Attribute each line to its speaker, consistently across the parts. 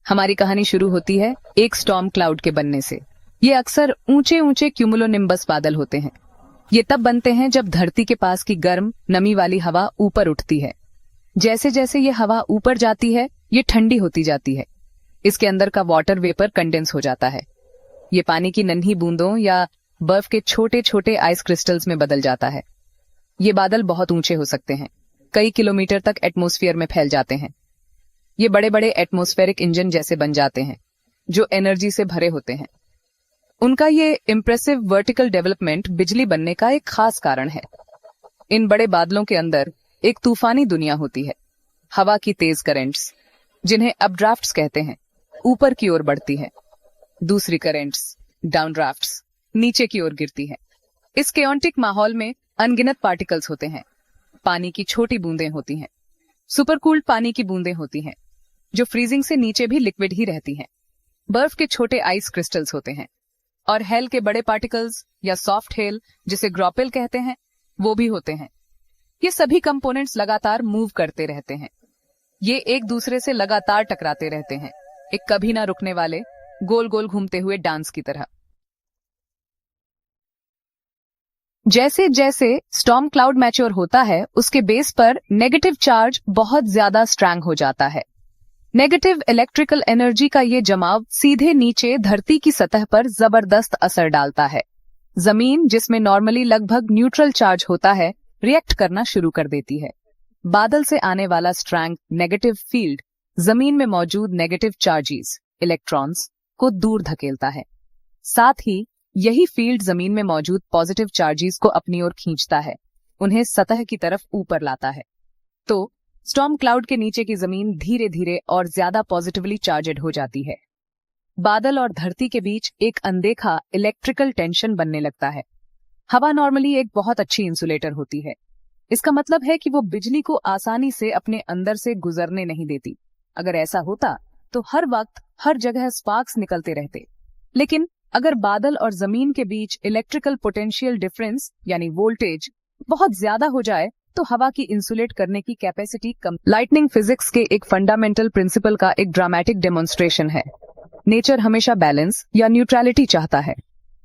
Speaker 1: हमारी कहानी शुरू होती है एक स्टॉर्म क्लाउड के बनने से। ये अक्सर ऊंचे ऊंचे क्यूमुलोनिम्बस बादल होते हैं। ये तब बनते हैं जब धरती के पास की गर्म नमी वाली हवा ऊपर उठती है। जैसे जैसे ये हवा ऊपर जाती है ये ठंडी होती जाती है। इसके अंदर का वाटर वेपर कंडेंस हो जाता है। ये पानी की नन्ही बूंदों या बर्फ के छोटे छोटे आइस क्रिस्टल्स में बदल जाता है। ये बादल बहुत ऊंचे हो सकते हैं, कई किलोमीटर तक एटमॉस्फेयर में फैल जाते हैं। ये बड़े बड़े एटमॉस्फेरिक इंजन जैसे बन जाते हैं जो एनर्जी से भरे होते हैं। उनका ये इम्प्रेसिव वर्टिकल डेवलपमेंट बिजली बनने का एक खास कारण है। इन बड़े बादलों के अंदर एक तूफानी दुनिया होती है। हवा की तेज करंट्स, जिन्हें अपड्राफ्ट्स कहते हैं, ऊपर की ओर बढ़ती है। दूसरी करंट्स, डाउनड्राफ्ट्स, नीचे की ओर गिरती है। इस केओटिक माहौल में अनगिनत पार्टिकल्स होते हैं। पानी की छोटी बूंदें होती हैं, सुपरकूल्ड पानी की बूंदें होती हैं जो फ्रीजिंग से नीचे भी लिक्विड ही रहती हैं। बर्फ के छोटे आइस क्रिस्टल्स होते हैं और हेल के बड़े पार्टिकल्स या सॉफ्ट हेल, जिसे ग्रोपेल कहते हैं, वो भी होते हैं। ये सभी कंपोनेंट्स लगातार मूव करते रहते हैं। ये एक दूसरे से लगातार टकराते रहते हैं, एक कभी ना रुकने वाले गोल गोल घूमते हुए डांस की तरह। जैसे जैसे स्टॉर्म क्लाउड मैच्योर होता है उसके बेस पर नेगेटिव चार्ज बहुत ज्यादा स्ट्रॉन्ग हो जाता है। नेगेटिव इलेक्ट्रिकल एनर्जी का ये जमाव सीधे नीचे धरती की सतह पर जबरदस्त असर डालता है। जमीन, जिसमें नॉर्मली लगभग न्यूट्रल चार्ज होता है, रिएक्ट करना शुरू कर देती है। बादल से आने वाला स्ट्रॉन्ग नेगेटिव फील्ड जमीन में मौजूद नेगेटिव चार्जेस, इलेक्ट्रॉन्स, को दूर धकेलता है। साथ ही यही फील्ड जमीन में मौजूद पॉजिटिव चार्जेस को अपनी ओर खींचता है, उन्हें सतह की तरफ ऊपर लाता है। तो स्टॉर्म क्लाउड के नीचे की जमीन धीरे धीरे और ज्यादा पॉजिटिवली चार्जेड हो जाती है। बादल और धरती के बीच एक अनदेखा इलेक्ट्रिकल टेंशन बनने लगता है। हवा नॉर्मली एक बहुत अच्छी इंसुलेटर होती है। इसका मतलब है कि वो बिजली को आसानी से अपने अंदर से गुजरने नहीं देती। अगर ऐसा होता तो हर वक्त हर जगह स्पार्क्स निकलते रहते। लेकिन अगर बादल और जमीन के बीच इलेक्ट्रिकल पोटेंशियल डिफरेंस यानी वोल्टेज बहुत ज्यादा हो जाए तो हवा की इंसुलेट करने की कैपेसिटी कम। लाइटनिंग फिजिक्स के एक फंडामेंटल प्रिंसिपल का एक ड्रामेटिक डेमोन्स्ट्रेशन है। नेचर हमेशा बैलेंस या न्यूट्रलिटी चाहता है।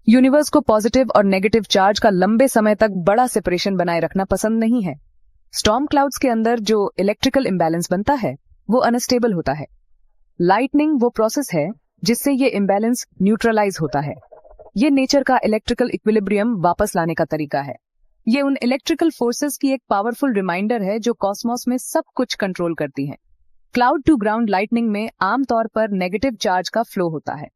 Speaker 1: यूनिवर्स को पॉजिटिव और नेगेटिव चार्ज का लंबे समय तक बड़ा सेपरेशन बनाए रखना पसंद नहीं है। स्टॉर्म क्लाउड्स के अंदर जो इलेक्ट्रिकल इम्बैलेंस बनता है वो अनस्टेबल होता है। लाइटनिंग वो प्रोसेस है जिससे ये इम्बैलेंस न्यूट्रलाइज होता है। ये नेचर का इलेक्ट्रिकल इक्विलिब्रियम वापस लाने का तरीका है। ये उन इलेक्ट्रिकल फोर्सेस की एक पावरफुल रिमाइंडर है जो कॉस्मोस में सब कुछ कंट्रोल करती हैं। क्लाउड टू ग्राउंड लाइटनिंग में आमतौर पर नेगेटिव चार्ज का फ्लो होता है।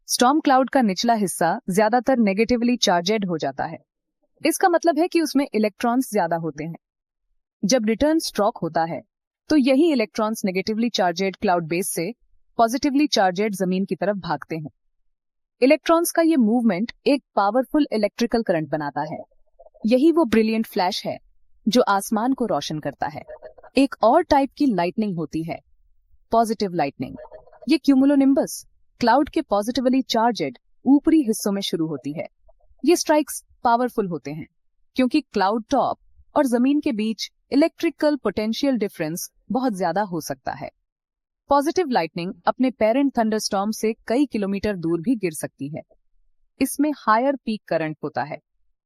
Speaker 1: स्टॉर्म क्लाउड का निचला हिस्सा ज्यादातर नेगेटिवली चार्जेड हो जाता है। इसका मतलब है कि उसमें इलेक्ट्रॉन्स ज्यादा होते हैं। जब रिटर्न स्ट्रोक होता है तो यही electrons negatively charged cloud base से पॉजिटिवली चार्जेड जमीन की तरफ भागते हैं। इलेक्ट्रॉन्स का ये मूवमेंट एक पावरफुल इलेक्ट्रिकल करंट बनाता है। यही वो ब्रिलियंट फ्लैश है जो आसमान को रोशन करता है। एक और टाइप की लाइटनिंग होती है, पॉजिटिव लाइटनिंग। ये क्यूमुलोनिम्बस क्लाउड के पॉजिटिवली चार्जेड ऊपरी हिस्सों में शुरू होती है। ये स्ट्राइक्स पावरफुल होते हैं क्योंकि क्लाउड टॉप और जमीन के बीच इलेक्ट्रिकल पोटेंशियल डिफरेंस बहुत ज्यादा हो सकता है। पॉजिटिव लाइटनिंग अपने पेरेंट थंडरस्टॉर्म से कई किलोमीटर दूर भी गिर सकती है। इसमें हायर पीक करंट होता है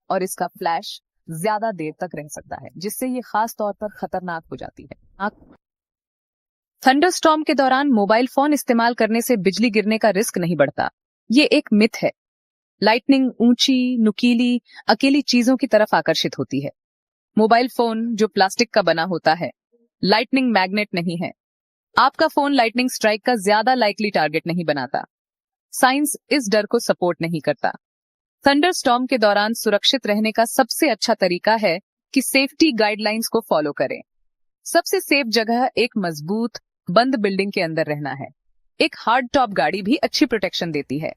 Speaker 1: और इसका फ्लैश ज्यादा देर तक रह सकता है, जिससे ये खास तौर पर खतरनाक हो जाती है। थंडरस्टॉर्म के दौरान मोबाइल फोन इस्तेमाल करने से बिजली गिरने का रिस्क नहीं बढ़ता। ये एक मिथ है। लाइटनिंग ऊंची, नुकीली, अकेली चीजों की तरफ आकर्षित होती है। मोबाइल फोन जो प्लास्टिक का बना होता है, लाइटनिंग मैग्नेट नहीं है। आपका फोन लाइटनिंग स्ट्राइक का ज्यादा लाइकली टारगेट नहीं बनाता। साइंस इस डर को सपोर्ट नहीं करता। थंडरस्टॉर्म के दौरान सुरक्षित रहने का सबसे अच्छा तरीका है कि सेफ्टी गाइडलाइंस को फॉलो करें। सबसे सेफ जगह एक मजबूत बंद बिल्डिंग के अंदर रहना है। एक हार्ड टॉप गाड़ी भी अच्छी प्रोटेक्शन देती है।